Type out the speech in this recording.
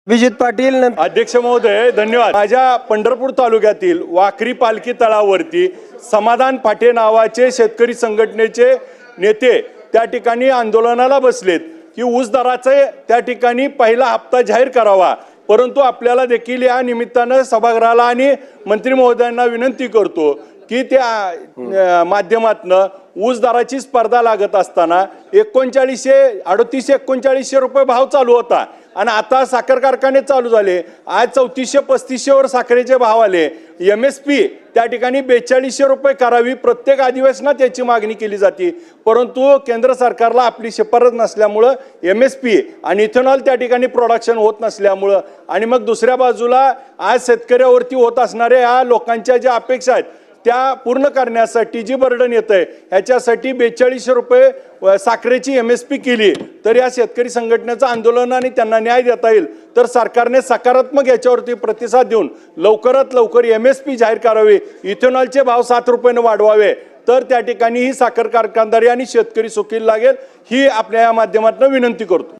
विजित पाटील अध्यक्ष महोदय धन्यवाद। माझ्या पंढरपूर तालुक्यातील वाखरी पालखी तळावरती समाधान फाटे नावाचे शेतकरी संघटनेचे नेते त्या ठिकाणी आंदोलनाला बसलेत की ऊस दराचे त्या ठिकाणी पहिला हप्ता जाहीर करावा। परंतु आपल्याला देखील या निमित्तानं सभागृहाला आणि मंत्री महोदयांना विनंती करतो की त्या माध्यमातनं ऊस दराची स्पर्धा लागत असताना 3939 रुपये भाव चालू होता आणि आता साखर कारखाने चालू झाले। आज 3435 वर साखरेचे भाव आले। MSP त्या ठिकाणी 4200 रुपये करावी, प्रत्येक अधिवेशनात याची मागणी केली जाते। परंतु केंद्र सरकारला आपली शिफारस नसल्यामुळं MSP आणि इथेनॉल त्या ठिकाणी प्रोडक्शन होत नसल्यामुळं आणि मग दुसऱ्या बाजूला आज शेतकऱ्यावरती होत असणाऱ्या या लोकांच्या ज्या अपेक्षा आहेत त्या पूर्ण करण्यासाठी जी बर्डन येत आहे ह्याच्यासाठी 4200 रुपये साखरेची MSP केली तर या शेतकरी संघटनेचं आंदोलन आणि त्यांना न्याय देता येईल। तर सरकारने सकारात्मक याच्यावरती प्रतिसाद देऊन लवकरात लवकर MSP जाहीर करावी, इथेनॉलचे भाव 7 रुपयाने वाढवावे, तर त्या ठिकाणी ही साखर कारखानदारी आणि शेतकरी सुखी लागेल ही आपल्या या माध्यमातून विनंती करतो।